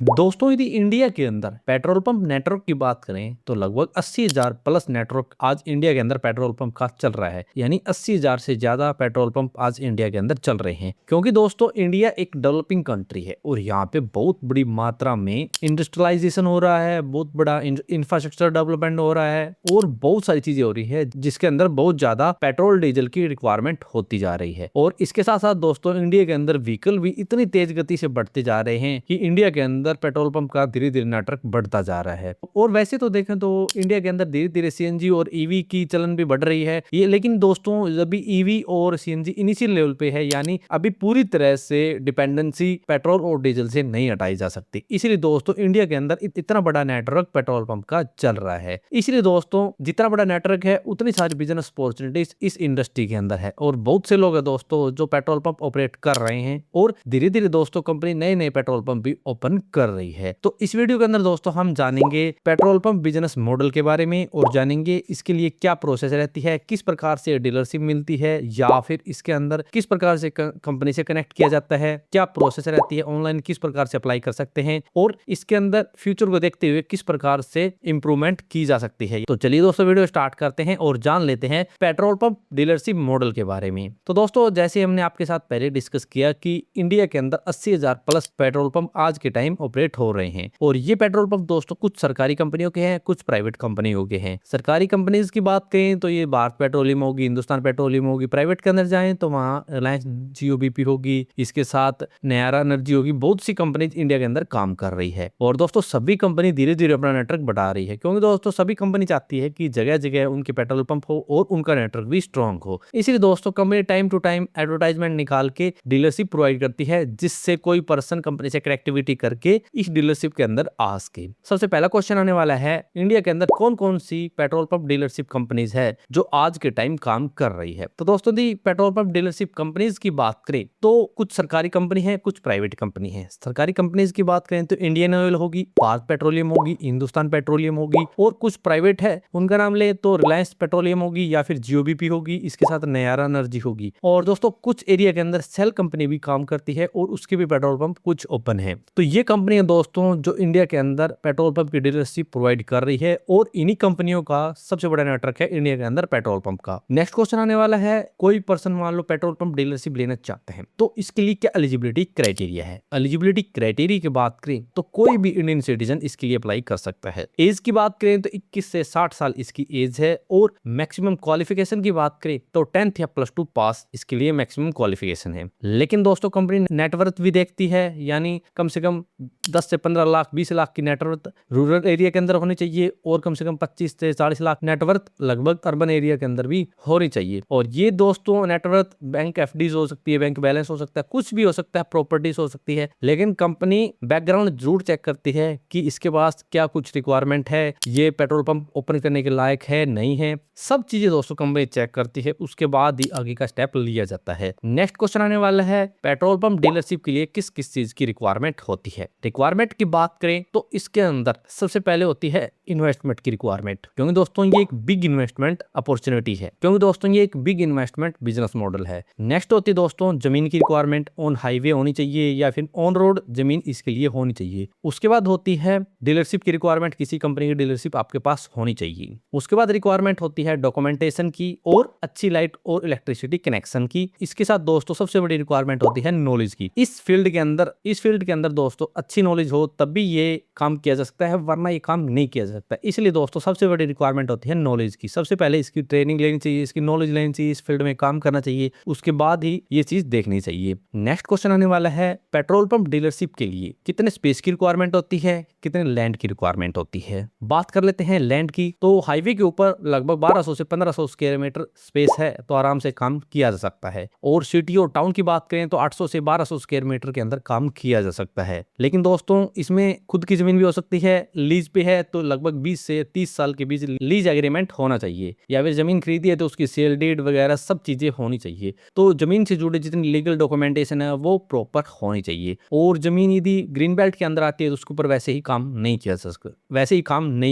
दोस्तों यदि इंडिया के अंदर पेट्रोल पंप नेटवर्क की बात करें तो लगभग 80,000 प्लस नेटवर्क आज इंडिया के अंदर पेट्रोल पंप का चल रहा है। यानी 80,000 से ज्यादा पेट्रोल पंप आज इंडिया के अंदर चल रहे हैं, क्योंकि दोस्तों इंडिया एक डेवलपिंग कंट्री है और यहाँ पे बहुत बड़ी मात्रा में इंडस्ट्रियलाइजेशन हो रहा है, बहुत बड़ा इंफ्रास्ट्रक्चर डेवलपमेंट हो रहा है और बहुत सारी चीजें हो रही है जिसके अंदर बहुत ज्यादा पेट्रोल डीजल की रिक्वायरमेंट होती जा रही है। और इसके साथ साथ दोस्तों इंडिया के अंदर व्हीकल भी इतनी तेज गति से बढ़ते जा रहे हैं कि इंडिया के अंदर पेट्रोल पंप का धीरे धीरे नेटवर्क बढ़ता जा रहा है। और वैसे तो देखें तो इंडिया के अंदर धीरे धीरे सीएनजी और ईवी की चलन भी बढ़ रही है ये, लेकिन दोस्तों अभी ईवी और सीएनजी इनिशियल लेवल पे है, यानी अभी पूरी तरह से डिपेंडेंसी पेट्रोल और डीजल से नहीं हटाई जा सकती। इसलिए दोस्तों इंडिया के अंदर इतना बड़ा नेटवर्क पेट्रोल पंप का चल रहा है। इसलिए दोस्तों जितना बड़ा नेटवर्क है उतनी सारी बिजनेस अपॉर्चुनिटीज इस इंडस्ट्री के अंदर है और बहुत से लोग हैं दोस्तों जो पेट्रोल पंप ऑपरेट कर रहे हैं और धीरे धीरे दोस्तों कंपनी नए नए पेट्रोल पंप भी ओपन कर रही है। तो इस वीडियो के अंदर दोस्तों हम जानेंगे पेट्रोल पंप बिजनेस मॉडल के बारे में और जानेंगे इसके लिए क्या प्रोसेस रहती है, किस प्रकार से डीलरशिप मिलती है या फिर इसके अंदर किस प्रकार से कंपनी से कनेक्ट किया जाता है, क्या प्रोसेस रहती है, ऑनलाइन किस प्रकार से अप्लाई कर सकते हैं और इसके अंदर फ्यूचर को देखते हुए किस प्रकार से इंप्रूवमेंट की जा सकती है। तो चलिए दोस्तों वीडियो स्टार्ट करते हैं और जान लेते हैं पेट्रोल पंप डीलरशिप मॉडल के बारे में। तो दोस्तों जैसे हमने आपके साथ पहले डिस्कस किया कि इंडिया के अंदर 80,000 प्लस पेट्रोल पंप आज के टाइम ऑपरेट हो रहे हैं और ये पेट्रोल पंप दोस्तों कुछ सरकारी कंपनियों के हैं, कुछ प्राइवेट कंपनियों के हैं। सरकारी कंपनीज की बात करें तो ये भारत पेट्रोलियम होगी, हिंदुस्तान पेट्रोलियम होगी। प्राइवेट के अंदर जाएं तो वहाँ रिलायंस जीओबीपी होगी, इसके साथ नयारा एनर्जी होगी। बहुत सी कंपनीज इंडिया के अंदर काम कर रही है और दोस्तों सभी कंपनी धीरे धीरे अपना नेटवर्क बढ़ा रही है, क्योंकि दोस्तों सभी कंपनी चाहती है कि जगह जगह उनके पेट्रोल पंप हो और उनका नेटवर्क भी स्ट्रांग हो। इसलिए दोस्तों company time to time advertisement निकाल के डीलरशिप प्रोवाइड करती है, जिससे कोई पर्सन कंपनी से कनेक्टिविटी करके इस डीलरशिप के अंदर आ सके। सबसे पहला क्वेश्चन आने वाला है, इंडिया के अंदर कौन कौन सी पेट्रोल पंप डीलरशिप कंपनीज है जो आज के टाइम काम कर रही है। तो दोस्तों दी पेट्रोल पंप डीलरशिप कंपनीज की बात करें तो कुछ सरकारी कंपनी है, कुछ प्राइवेट कंपनी है। सरकारी कंपनीज की बात करें तो इंडियन ऑयल होगी, भारत पेट्रोलियम होगी, हिंदुस्तान पेट्रोलियम होगी और कुछ प्राइवेट है उनका नाम ले तो रिलायंस पेट्रोलियम होगी या फिर जीओबीपी होगी, इसके साथ नयारा एनर्जी होगी। और दोस्तों कुछ एरिया के अंदर सेल कंपनी भी काम करती है और उसके भी पेट्रोल पंप कुछ ओपन है। तो ये कंपनी है दोस्तों जो इंडिया के अंदर पेट्रोल पंप की डीलरशिप प्रोवाइड कर रही है और इन्हीं कंपनियों का सबसे बड़ा नेटवर्क है इंडिया के अंदर पेट्रोल पंप का। नेक्स्ट क्वेश्चन आने वाला है, कोई पर्सन मान लो पेट्रोल पंप डीलरशिप लेना चाहते हैं तो इसके लिए क्या एलिजिबिलिटी क्राइटेरिया है। एलिजिबिलिटी क्राइटेरिया की बात करें तो कोई भी इंडियन सिटीजन इसके लिए अप्लाई कर सकता है। एज की बात करें तो 21 से 60 साल इसकी एज है और मैक्सिमम क्वालिफिकेशन की बात करें तो 10th या +2 पास इसके लिए मैक्सिमम क्वालिफिकेशन है। लेकिन दोस्तों कंपनी नेटवर्थ भी देखती है, यानी कम से कम 10 से 15 लाख 20 लाख की नेटवर्थ रूरल एरिया के अंदर होनी चाहिए और कम से कम 25 से 40 लाख नेटवर्थ लगभग अर्बन एरिया के अंदर भी होनी चाहिए। और ये दोस्तों नेटवर्थ बैंक एफडीज हो सकती है, बैंक बैलेंस हो सकता है, कुछ भी हो सकता है, प्रॉपर्टीज हो सकती है, लेकिन कंपनी बैकग्राउंड जरूर चेक करती है कि इसके पास क्या कुछ रिक्वायरमेंट है, ये पेट्रोल पंप ओपन करने के लायक है नहीं है, सब चीजें दोस्तों कंपनी चेक करती है, उसके बाद ही आगे का स्टेप लिया जाता है। नेक्स्ट क्वेश्चन आने वाला है, पेट्रोल पंप डीलरशिप के लिए किस किस चीज की रिक्वायरमेंट होती है। रिक्वायरमेंट की बात करें तो इसके अंदर सबसे पहले होती है इन्वेस्टमेंट की रिक्वायरमेंट, क्योंकि दोस्तों ये एक बिग इन्वेस्टमेंट अपॉर्चुनिटी है, क्योंकि दोस्तों ये एक बिग इन्वेस्टमेंट बिजनेस मॉडल है। नेक्स्ट होती है दोस्तों जमीन की रिक्वायरमेंट, ऑन हाईवे होनी चाहिए या फिर ऑन रोड जमीन इसके लिए होनी चाहिए। उसके बाद होती है डीलरशिप की रिक्वायरमेंट, किसी कंपनी की डीलरशिप आपके पास होनी चाहिए। उसके बाद रिक्वायरमेंट होती है डॉक्यूमेंटेशन की और अच्छी लाइट और इलेक्ट्रिसिटी कनेक्शन की। इसके साथ दोस्तों सबसे बड़ी रिक्वायरमेंट होती है नॉलेज की। इस फील्ड के अंदर दोस्तों अच्छी नॉलेज हो तब भी ये काम किया जा सकता है, वरना ये काम नहीं किया जा सकता। इसलिए दोस्तों सबसे बड़ी रिक्वायरमेंट होती है नॉलेज की। सबसे पहले इसकी ट्रेनिंग लेनी चाहिए, इसकी नॉलेज लेनी चाहिए, इस फील्ड में काम करना चाहिए, उसके बाद ही ये चीज देखनी चाहिए। नेक्स्ट क्वेश्चन आने वाला है, पेट्रोल पंप डीलरशिप के लिए कितने स्पेस की रिक्वायरमेंट होती है, कितने लैंड की रिक्वायरमेंट होती है। बात कर लेते हैं लैंड की, तो हाईवे के ऊपर लगभग 1200 से 1500 स्क्वायर मीटर स्पेस है तो आराम से काम किया जा सकता है। और सिटी और टाउन की बात करें तो 800 से 1200 स्क्वायर मीटर के अंदर काम किया जा सकता है। लेकिन दोस्तों इसमें खुद की जमीन भी हो सकती है, लीज पे है तो लगभग 20 से 30 साल के बीच लीज एग्रीमेंट होना चाहिए, या फिर जमीन खरीदी है तो उसकी सेल डीड वगैरह सब चीजें होनी चाहिए। तो जमीन से जुड़े जितनी लीगल डॉक्यूमेंटेशन है वो प्रॉपर होनी चाहिए। और जमीन यदि ग्रीन बेल्ट के अंदर आती है तो उसके ऊपर वैसे ही काम नहीं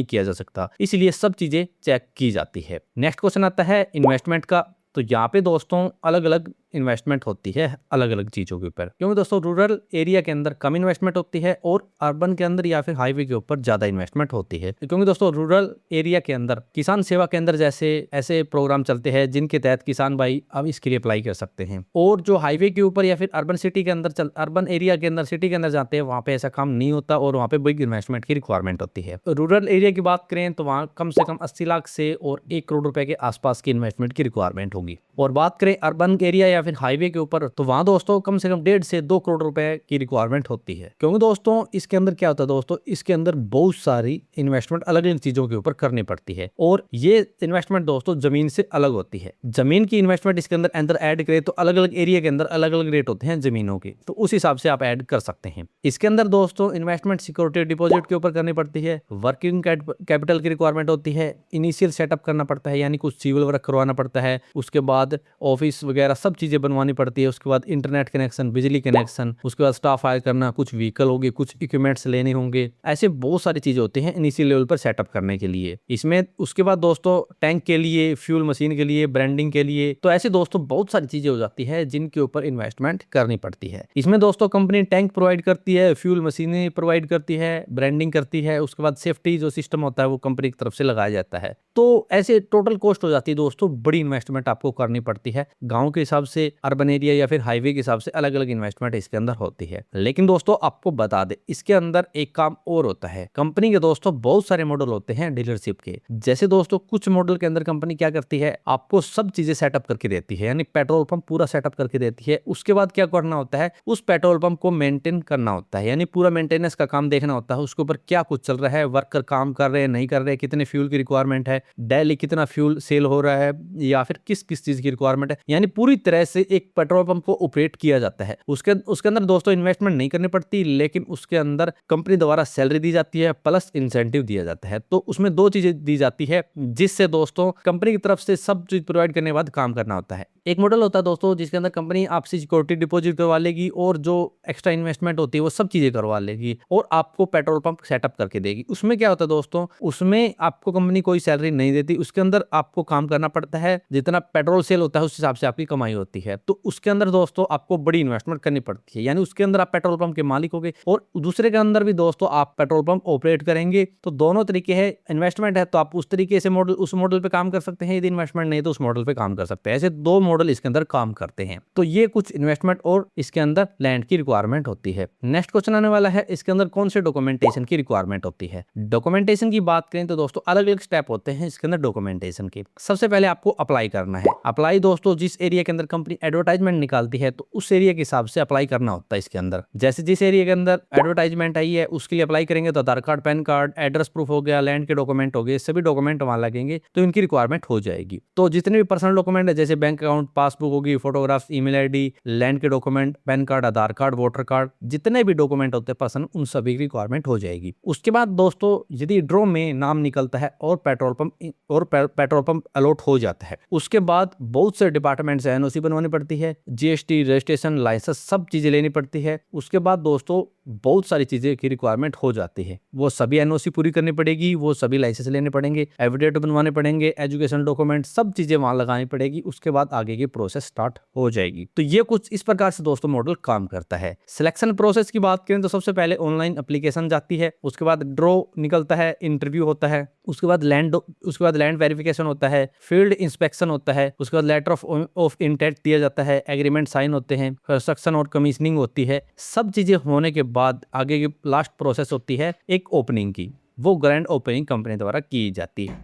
किया जा सकता, इसलिए सब चीजें चेक की जाती है। नेक्स्ट क्वेश्चन आता है इन्वेस्टमेंट का। तो यहाँ पे दोस्तों अलग अलग इन्वेस्टमेंट होती है अलग अलग चीजों के ऊपर, क्योंकि दोस्तों रूरल एरिया के अंदर कम इन्वेस्टमेंट होती है और अर्बन के अंदर या फिर हाईवे के ऊपर ज्यादा इन्वेस्टमेंट होती है। क्योंकि दोस्तों रूरल एरिया के अंदर किसान सेवा केंद्र जैसे ऐसे प्रोग्राम चलते हैं जिनके तहत किसान भाई अब इसके लिए अप्लाई कर सकते हैं। और जो हाईवे के ऊपर या फिर अर्बन सिटी के अंदर अर्बन एरिया के अंदर सिटी के अंदर जाते हैं, वहां पे ऐसा काम नहीं होता और वहां पे बिग इन्वेस्टमेंट की रिक्वायरमेंट होती है। रूरल एरिया की बात करें तो वहां कम से कम 80 लाख से और 1 करोड़ रुपए के आसपास की इन्वेस्टमेंट की रिक्वायरमेंट होगी। और बात करें अर्बन एरिया या फिर हाईवे के ऊपर तो वहां दोस्तों कम से कम 1.5 से 2 करोड़ रुपए की रिक्वायरमेंट होती है। क्योंकि दोस्तों इसके अंदर क्या होता है दोस्तों, इसके अंदर बहुत सारी इन्वेस्टमेंट अलग अलग चीजों के ऊपर करनी पड़ती है और ये इन्वेस्टमेंट दोस्तों जमीन से अलग होती है। जमीन की इन्वेस्टमेंट इसके अंदर ऐड करें तो अलग अलग एरिया के अंदर अलग अलग रेट होते हैं जमीनों के, तो उस हिसाब से आप ऐड कर सकते हैं। इसके अंदर दोस्तों इन्वेस्टमेंट सिक्योरिटी डिपॉजिट के ऊपर करनी पड़ती है, वर्किंग कैपिटल की रिक्वायरमेंट होती है, इनिशियल सेटअप करना पड़ता है यानी कुछ सिविल वर्क करवाना पड़ता है, उसके बाद ऑफिस वगैरह सब चीजें बनवानी पड़ती है, उसके बाद इंटरनेट कनेक्शन, बिजली कनेक्शन, उसके बाद स्टाफ हायर करना, कुछ व्हीकल होगी, कुछ इक्विपमेंट्स लेने होंगे, ऐसे बहुत सारी चीजें होती हैं इनिशियल लेवल पर सेटअप करने के लिए। इसमें उसके बाद दोस्तों टैंक के लिए, फ्यूल मशीन के लिए, ब्रांडिंग के लिए, तो ऐसे दोस्तों बहुत सारी चीजें हो जाती है जिनके ऊपर इन्वेस्टमेंट करनी पड़ती है। इसमें दोस्तों कंपनी टैंक प्रोवाइड करती है, फ्यूल मशीनें प्रोवाइड करती है, ब्रांडिंग करती है, उसके बाद सेफ्टी जो सिस्टम होता है वो कंपनी की तरफ से लगाया जाता है। तो ऐसे टोटल कॉस्ट हो जाती है दोस्तों, बड़ी इन्वेस्टमेंट आपको करनी पड़ती है। गांव के हिसाब से, अर्बन एरिया या फिर हाईवे के हिसाब से अलग अलग इन्वेस्टमेंट इसके अंदर होती है। लेकिन दोस्तों आपको बता दे इसके अंदर एक काम और होता है, कंपनी के दोस्तों बहुत सारे मॉडल होते हैं डीलरशिप के। जैसे दोस्तों कुछ मॉडल के अंदर कंपनी क्या करती है, आपको सब चीजें सेटअप करके देती है, यानी पेट्रोल पंप पूरा सेटअप करके देती है। उसके बाद क्या करना होता है, उस पेट्रोल पंप को मेंटेन करना होता है, यानी पूरा मेंटेनेंस का काम देखना होता है, उसके ऊपर क्या कुछ चल रहा है, वर्कर काम कर रहे हैं नहीं कर रहे, कितने फ्यूल की रिक्वायरमेंट है, डेली कितना फ्यूल सेल हो रहा है, या फिर किस किस चीज की रिक्वायरमेंट है, यानी पूरी तरह से एक पेट्रोल पंप को ऑपरेट किया जाता है। उसके अंदर दोस्तों इन्वेस्टमेंट नहीं करनी पड़ती, लेकिन उसके अंदर कंपनी द्वारा सैलरी दी जाती है प्लस इंसेंटिव दिया जाता है। तो उसमें दो चीजें दी जाती है जिससे दोस्तों कंपनी की तरफ से सब चीज प्रोवाइड करने के बाद काम करना होता है। एक मॉडल होता है दोस्तों जिसके अंदर कंपनी आपसे सिक्योरिटी डिपॉजिट करवा लेगी और जो एक्स्ट्रा इन्वेस्टमेंट होती है वो सब चीजें करवा लेगी और आपको पेट्रोल पंप सेटअप करके देगी। उसमें क्या होता है दोस्तों, उसमें आपको कंपनी कोई सैलरी नहीं देती, उसके अंदर आपको काम करना पड़ता है, जितना पेट्रोल सेल होता है उस हिसाब से आपकी कमाई होती है। तो उसके अंदर दोस्तों आपको बड़ी इन्वेस्टमेंट करनी पड़ती है, यानी उसके अंदर आप पेट्रोल पंप के मालिक होगे और दूसरे के अंदर भी दोस्तों आप पेट्रोल पंप ऑपरेट करेंगे। तो दोनों तरीके है, इन्वेस्टमेंट है तो आप उस तरीके से उस मॉडल पे काम कर सकते हैं, यदि इन्वेस्टमेंट नहीं तो उस मॉडल पे काम कर सकते हैं। ऐसे दो मॉडल इसके अंदर काम करते हैं। तो ये कुछ इन्वेस्टमेंट और इसके अंदर लैंड की रिक्वायरमेंट होती है। नेक्स्ट क्वेश्चन आने वाला है, इसके अंदर कौन से डॉक्यूमेंटेशन की रिक्वायरमेंट होती है। डॉक्यूमेंटेशन की बात करें तो दोस्तों अलग अलग स्टेप होते हैं इसके अंदर डॉक्यूमेंटेशन के। सबसे पहले आपको अप्लाई करना है। अप्लाई दोस्तों जिस एरिया के अंदर कंपनी एडवर्टाइजमेंट निकालती है तो उस एरिया के हिसाब से अप्लाई करना होता है इसके अंदर। जैसे जिस एरिया के अंदर एडवर्टाइजमेंट आई है उसके लिए अप्लाई करेंगे तो Aadhaar card, PAN card, address proof हो गया, लैंड के डॉक्यूमेंट हो गए, सभी डॉक्यूमेंट वहां लगेंगे तो इनकी रिक्वायरमेंट हो जाएगी। तो जितने भी पर्सनल डॉक्यूमेंट है जैसे बैंक अकाउंट, पासबुक होगी, फोटोग्राफ, ईमेल आईडी, लैंड के डॉक्यूमेंट, पैन कार्ड, आधार कार्ड, वोटर कार्ड, जितने भी डॉक्यूमेंट होते हैं पर्सनल, उन सभी की रिक्वायरमेंट हो जाएगी। उसके बाद दोस्तों यदि ड्रॉ में नाम निकलता है और पेट्रोल पंप अलॉट हो जाता है, उसके बाद बहुत से डिपार्टमेंट से एनओसी बनवानी पड़ती है, जीएसटी, रजिस्ट्रेशन, लाइसेंस, सब चीजें लेनी पड़ती है। उसके बाद दोस्तों बहुत सारी चीजें की रिक्वायरमेंट हो जाती है, वो सभी एनओसी पूरी करनी पड़ेगी, वो सभी लाइसेंस लेने पड़ेंगे, एफिडेविट बनवाने पड़ेंगे, एजुकेशन डॉक्यूमेंट, सब चीजें वहां लगानी पड़ेगी। उसके बाद आगे की प्रोसेस स्टार्ट हो जाएगी। तो ये कुछ इस प्रकार से दोस्तों मॉडल काम करता है। सिलेक्शन प्रोसेस की बात करें तो सबसे पहले ऑनलाइन एप्लीकेशन जाती है, उसके बाद ड्रॉ निकलता है, इंटरव्यू होता है, उसके बाद लैंड वेरिफिकेशन होता है, फील्ड इंस्पेक्शन होता है, उसके बाद लेटर ऑफ इंटेंट दिया जाता है, एग्रीमेंट साइन होते हैं, कंस्ट्रक्शन और कमीशनिंग होती है। सब चीजें होने के बाद आगे की लास्ट प्रोसेस होती है एक ओपनिंग की। वो ग्रैंड ओपनिंग कंपनी द्वारा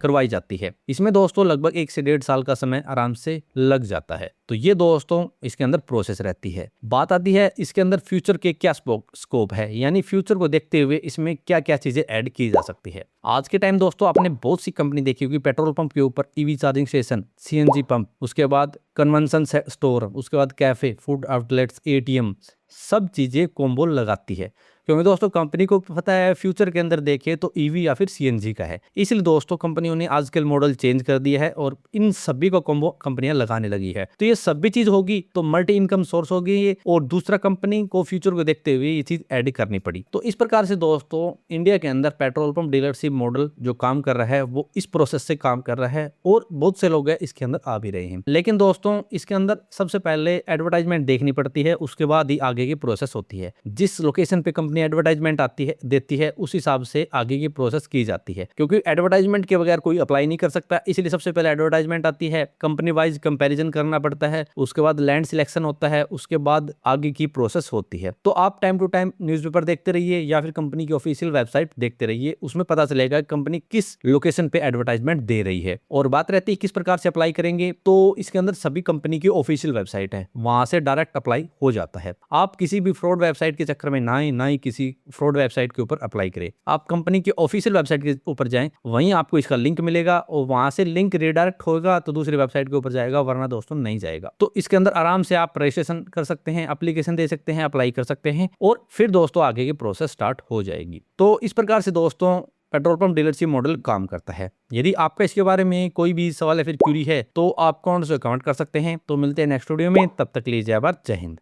करवाई जाती है। इसमें दोस्तों लगभग 1 से 1.5 साल का समय आराम से लग जाता है। तो ये दोस्तों इसके अंदर प्रोसेस रहती है। बात आती है इसके अंदर फ्यूचर के क्या स्कोप है, यानी फ्यूचर को देखते हुए इसमें क्या क्या चीजें ऐड की जा सकती है। आज के टाइम दोस्तों आपने बहुत सी कंपनी देखी होगी पेट्रोल पंप के ऊपर EV charging station, CNG pump, उसके बाद कन्वेंशन स्टोर, उसके बाद कैफे, फूड आउटलेट्स, एटीएम, सब चीजें कॉम्बो लगाती है। क्योंकि दोस्तों कंपनी को पता है फ्यूचर के अंदर देखे तो ईवी या फिर सीएनजी का है, इसलिए दोस्तों कंपनियों ने आजकल मॉडल चेंज कर दिया है और इन सभी को कॉम्बो कंपनियां लगाने लगी है। तो ये सभी चीज होगी तो मल्टी इनकम सोर्स होगी ये, और दूसरा कंपनी को फ्यूचर को देखते हुए ये चीज ऐड करनी पड़ी। तो इस प्रकार से दोस्तों इंडिया के अंदर पेट्रोल पंप डीलरशिप मॉडल जो काम कर रहा है वो इस प्रोसेस से काम कर रहा है, और बहुत से लोग इसके अंदर आ भी रहे हैं। लेकिन दोस्तों इसके अंदर सबसे पहले एडवर्टाइजमेंट देखनी पड़ती है, उसके बाद ही आगे की प्रोसेस होती है। जिस लोकेशन पे कंपनी एडवर्टाइजमेंट आती है देती है उस हिसाब से आगे की प्रोसेस की जाती है, क्योंकि एडवर्टाइजमेंट के बगैर कोई अप्लाई नहीं कर सकता। इसलिए सबसे पहले एडवर्टाइजमेंट आती है, कंपनी वाइज कंपैरिजन करना पड़ता है, उसके बाद लैंड सिलेक्शन होता है, उसके बाद आगे की प्रोसेस होती है। तो आप टाइम टू टाइम न्यूज़पेपर देखते रहिए या फिर कंपनी की ऑफिशियल वेबसाइट देखते रहिए, उसमें पता चलेगा कंपनी किस लोकेशन पे एडवर्टाइजमेंट दे रही है। और बात रहती है किस प्रकार से अप्लाई करेंगे, तो इसके अंदर सभी कंपनी की ऑफिशियल वेबसाइट है, वहां से डायरेक्ट अप्लाई हो जाता है। आप किसी भी फ्रॉड वेबसाइट के चक्कर में ना ही किसी फ्रॉड वेबसाइट के ऊपर अप्लाई करें। आप कंपनी की ऑफिशियल वेबसाइट के ऊपर जाएं, वहीं आपको इसका लिंक मिलेगा और वहां से लिंक रिडायरेक्ट होगा तो दूसरी वेबसाइट के ऊपर जाएगा, वरना दोस्तों नहीं जाएगा। तो इसके अंदर आराम से आप रजिस्ट्रेशन कर सकते हैं, एप्लीकेशन दे सकते हैं, अप्लाई कर सकते हैं, और फिर दोस्तों आगे की प्रोसेस स्टार्ट हो जाएगी। तो इस प्रकार से दोस्तों पेट्रोल पंप डीलरशिप मॉडल काम करता है। यदि आपका इसके बारे में कोई भी सवाल या फिर क्यूरी है तो आप कमेंट से कमेंट कर सकते हैं। तो मिलते हैं नेक्स्ट वीडियो में, तब तक के लिए जय भारत, जय हिंद।